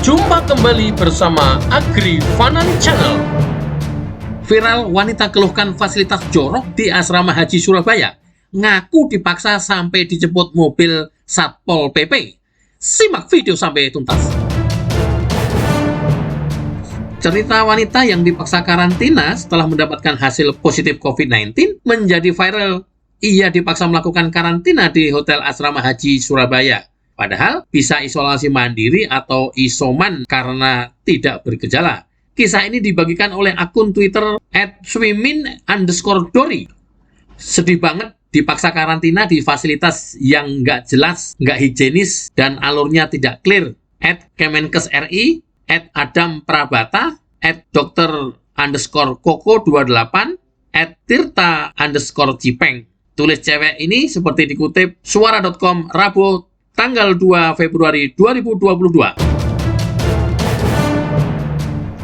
Jumpa kembali bersama Agri Fanan Channel. Viral wanita keluhkan fasilitas jorok di asrama haji Surabaya. Ngaku dipaksa sampai dijemput mobil Satpol PP. Simak video sampai tuntas. Cerita wanita yang dipaksa karantina setelah mendapatkan hasil positif COVID-19 menjadi viral. Ia dipaksa melakukan karantina di Hotel Asrama Haji Surabaya. Padahal bisa isolasi mandiri atau isoman karena tidak bergejala. Kisah ini dibagikan oleh akun Twitter @swimin_dori. Sedih banget dipaksa karantina di fasilitas yang nggak jelas, nggak higienis, dan alurnya tidak clear. @Kemenkes RI, @Adam_Prabata, @Dr_Koko28, @Tirta_Cipeng. Tulis cewek ini seperti dikutip suara.com Rabu tanggal 2 Februari 2022.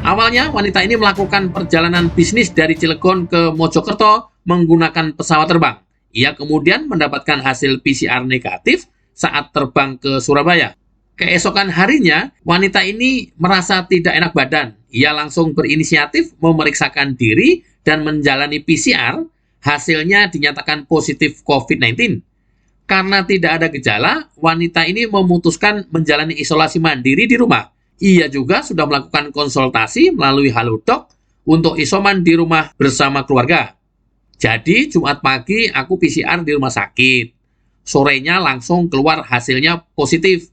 Awalnya, wanita ini melakukan perjalanan bisnis dari Cilegon ke Mojokerto menggunakan pesawat terbang. Ia kemudian mendapatkan hasil PCR negatif saat terbang ke Surabaya. Keesokan harinya, wanita ini merasa tidak enak badan. Ia langsung berinisiatif memeriksakan diri dan menjalani PCR. Hasilnya dinyatakan positif COVID-19. Karena tidak ada gejala, wanita ini memutuskan menjalani isolasi mandiri di rumah. Ia juga sudah melakukan konsultasi melalui Halodoc untuk isoman di rumah bersama keluarga. Jadi, Jumat pagi aku PCR di rumah sakit. Sorenya langsung keluar hasilnya positif.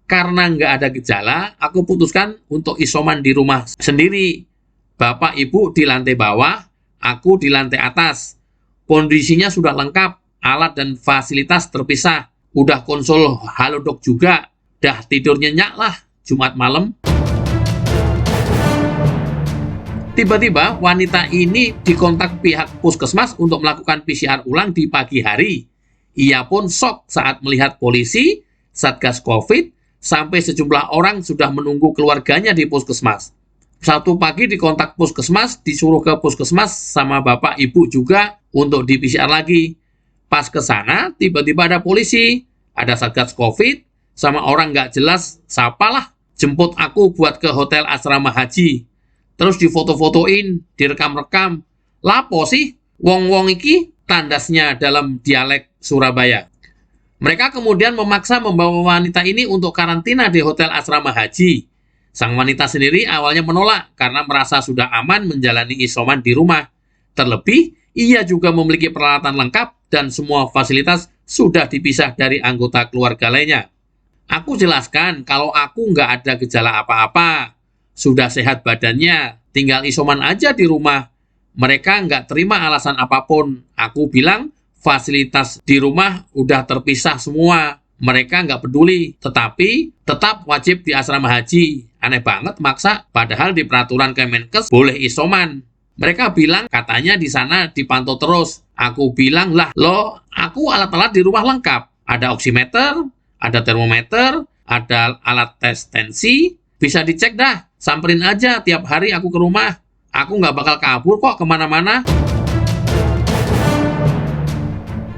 Karena nggak ada gejala, aku putuskan untuk isoman di rumah sendiri. Bapak ibu di lantai bawah, aku di lantai atas. Kondisinya sudah lengkap. Alat dan fasilitas terpisah. Udah konsul Halodoc juga. Dah tidur nyenyak lah Jumat malam. Tiba-tiba wanita ini dikontak pihak puskesmas untuk melakukan PCR ulang di pagi hari. Ia pun shock saat melihat polisi, Satgas Covid, sampai sejumlah orang sudah menunggu keluarganya di puskesmas. Sabtu pagi dikontak puskesmas, disuruh ke puskesmas sama bapak ibu juga untuk di PCR lagi. Pas ke sana, tiba-tiba ada polisi, ada Satgas Covid, sama orang nggak jelas, siapalah, jemput aku buat ke Hotel Asrama Haji. Terus difoto-fotoin, direkam-rekam. Lapo sih, wong-wong iki, tandasnya dalam dialek Surabaya. Mereka kemudian memaksa membawa wanita ini untuk karantina di Hotel Asrama Haji. Sang wanita sendiri awalnya menolak karena merasa sudah aman menjalani isoman di rumah. Terlebih, ia juga memiliki peralatan lengkap dan semua fasilitas sudah dipisah dari anggota keluarga lainnya. Aku jelaskan kalau aku nggak ada gejala apa-apa, sudah sehat badannya, tinggal isoman aja di rumah. Mereka nggak terima alasan apapun. Aku bilang fasilitas di rumah udah terpisah semua. Mereka nggak peduli, tetapi tetap wajib di asrama haji. Aneh banget maksa, padahal di peraturan Kemenkes boleh isoman. Mereka bilang katanya di sana dipantau terus. Aku bilang lah, loh, aku alat-alat di rumah lengkap. Ada oximeter, ada termometer, ada alat tes tensi. Bisa dicek dah, samperin aja tiap hari aku ke rumah. Aku nggak bakal kabur kok kemana-mana.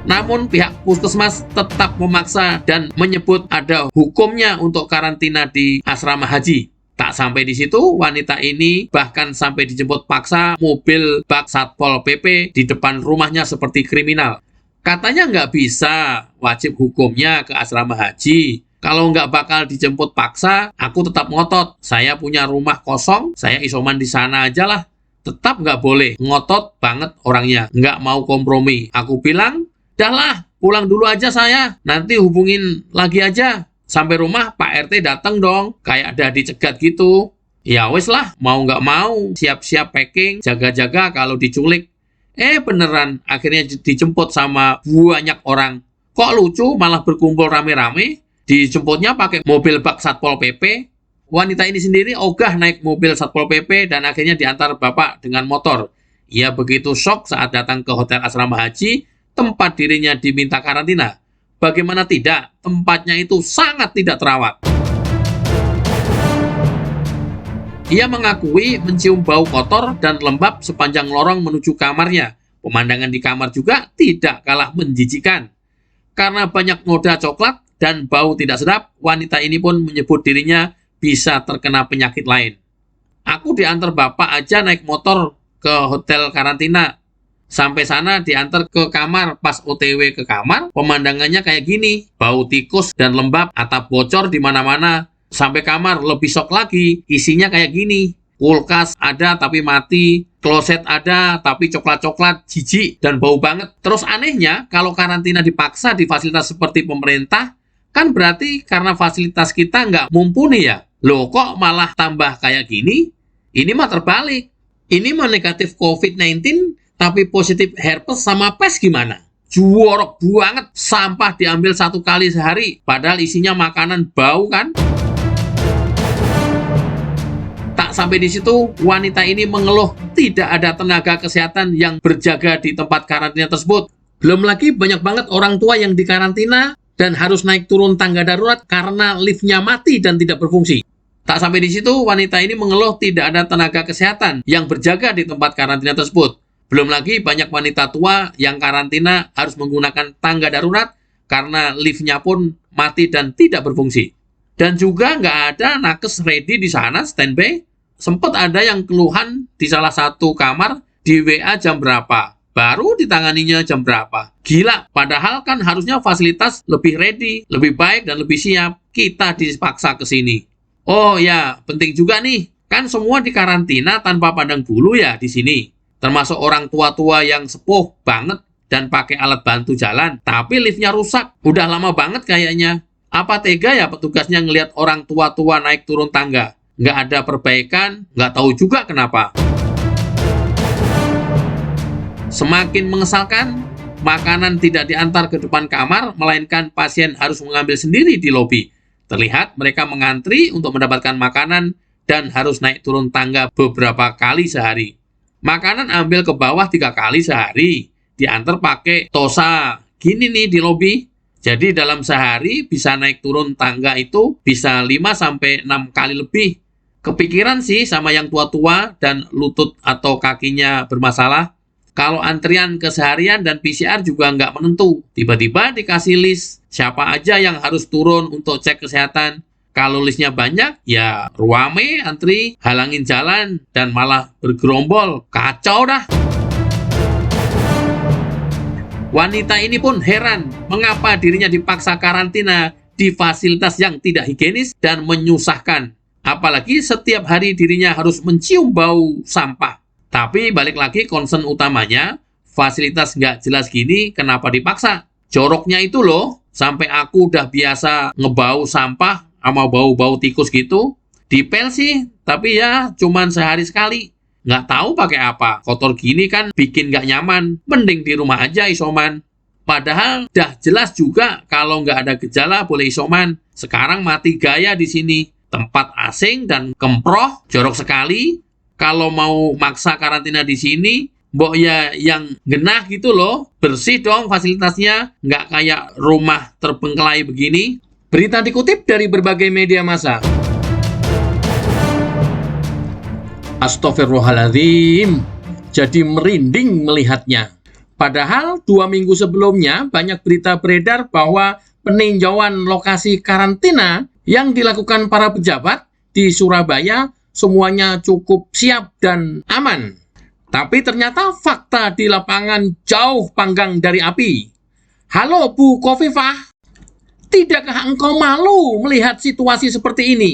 Namun pihak puskesmas tetap memaksa dan menyebut ada hukumnya untuk karantina di asrama haji. Tak sampai di situ, wanita ini bahkan sampai dijemput paksa mobil bak Satpol PP di depan rumahnya seperti kriminal. Katanya nggak bisa, wajib hukumnya ke asrama haji. Kalau nggak bakal dijemput paksa, aku tetap ngotot. Saya punya rumah kosong, saya isoman di sana aja lah. Tetap nggak boleh, ngotot banget orangnya, nggak mau kompromi. Aku bilang, dah lah, pulang dulu aja saya, nanti hubungin lagi aja. Sampai rumah Pak RT datang dong, kayak ada dicegat gitu. Ya wes lah, mau nggak mau, siap-siap packing, jaga-jaga kalau diculik. Beneran, akhirnya dijemput sama banyak orang. Kok lucu, malah berkumpul rame-rame. Dijemputnya pakai mobil bak Satpol PP. Wanita ini sendiri ogah naik mobil Satpol PP dan akhirnya diantar bapak dengan motor. Ia begitu shock saat datang ke Hotel Asrama Haji, tempat dirinya diminta karantina. Bagaimana tidak, tempatnya itu sangat tidak terawat. Ia mengakui mencium bau kotor dan lembab sepanjang lorong menuju kamarnya. Pemandangan di kamar juga tidak kalah menjijikkan. Karena banyak noda coklat dan bau tidak sedap, wanita ini pun menyebut dirinya bisa terkena penyakit lain. Aku diantar bapak aja naik motor ke hotel karantina. Sampai sana diantar ke kamar, pas OTW ke kamar, pemandangannya kayak gini. Bau tikus dan lembab, atap bocor di mana-mana. Sampai kamar, lebih shock lagi, isinya kayak gini. Kulkas ada tapi mati, kloset ada tapi coklat-coklat, jijik, dan bau banget. Terus anehnya, kalau karantina dipaksa di fasilitas seperti pemerintah, kan berarti karena fasilitas kita nggak mumpuni ya. Loh kok malah tambah kayak gini? Ini mah terbalik. Ini mah negatif COVID-19, tapi positif herpes sama pes gimana? Jorok banget, sampah diambil 1 kali sehari, padahal isinya makanan bau kan? Tak sampai di situ, wanita ini mengeluh tidak ada tenaga kesehatan yang berjaga di tempat karantina tersebut. Belum lagi banyak banget orang tua yang dikarantina dan harus naik turun tangga darurat karena liftnya mati dan tidak berfungsi. Tak sampai di situ, wanita ini mengeluh tidak ada tenaga kesehatan yang berjaga di tempat karantina tersebut. Belum lagi banyak wanita tua yang karantina harus menggunakan tangga darurat karena liftnya pun mati dan tidak berfungsi. Dan juga nggak ada nakes ready di sana, standby. Sempat ada yang keluhan di salah satu kamar di WA jam berapa, baru ditanganinya jam berapa. Gila, padahal kan harusnya fasilitas lebih ready, lebih baik dan lebih siap. Kita dipaksa ke sini. Oh ya, penting juga nih, kan semua dikarantina tanpa pandang bulu ya di sini. Termasuk orang tua-tua yang sepuh banget dan pakai alat bantu jalan. Tapi liftnya rusak. Udah lama banget kayaknya. Apa tega ya petugasnya ngelihat orang tua-tua naik turun tangga? Nggak ada perbaikan, nggak tahu juga kenapa. Semakin mengesalkan, makanan tidak diantar ke depan kamar, melainkan pasien harus mengambil sendiri di lobi. Terlihat mereka mengantri untuk mendapatkan makanan dan harus naik turun tangga beberapa kali sehari. Makanan ambil ke bawah 3 kali sehari, diantar pakai tosa. Gini nih di lobi. Jadi dalam sehari bisa naik turun tangga itu bisa 5-6 kali lebih. Kepikiran sih sama yang tua-tua dan lutut atau kakinya bermasalah. Kalau antrian keseharian dan PCR juga nggak menentu. Tiba-tiba dikasih list siapa aja yang harus turun untuk cek kesehatan. Kalau listnya banyak, ya ruame, antri, halangin jalan, dan malah bergerombol. Kacau dah. Wanita ini pun heran mengapa dirinya dipaksa karantina di fasilitas yang tidak higienis dan menyusahkan. Apalagi setiap hari dirinya harus mencium bau sampah. Tapi balik lagi concern utamanya, fasilitas nggak jelas gini kenapa dipaksa? Joroknya itu loh, sampai aku udah biasa ngebau sampah sama bau-bau tikus gitu. Dipel sih, tapi ya cuman sehari sekali. Nggak tahu pakai apa. Kotor gini kan bikin nggak nyaman. Mending di rumah aja isoman. Padahal dah jelas juga kalau nggak ada gejala boleh isoman. Sekarang mati gaya di sini. Tempat asing dan kemproh, jorok sekali. Kalau mau maksa karantina di sini, mbok ya yang genah gitu loh. Bersih dong fasilitasnya. Nggak kayak rumah terbengkelai begini. Berita dikutip dari berbagai media massa. Astagfirullahaladzim, jadi merinding melihatnya. Padahal 2 minggu sebelumnya banyak berita beredar bahwa peninjauan lokasi karantina yang dilakukan para pejabat di Surabaya semuanya cukup siap dan aman. Tapi ternyata fakta di lapangan jauh panggang dari api. Halo Bu Khofifah, tidakkah engkau malu melihat situasi seperti ini?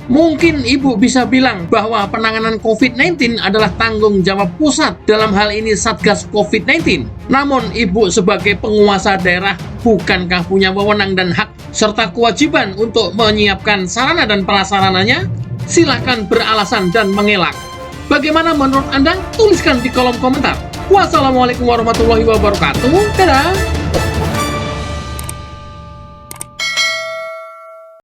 Mungkin Ibu bisa bilang bahwa penanganan COVID-19 adalah tanggung jawab pusat, dalam hal ini Satgas COVID-19. Namun Ibu sebagai penguasa daerah bukankah punya wewenang dan hak serta kewajiban untuk menyiapkan sarana dan prasarananya? Silakan beralasan dan mengelak. Bagaimana menurut Anda? Tuliskan di kolom komentar. Wassalamualaikum warahmatullahi wabarakatuh. Dadah!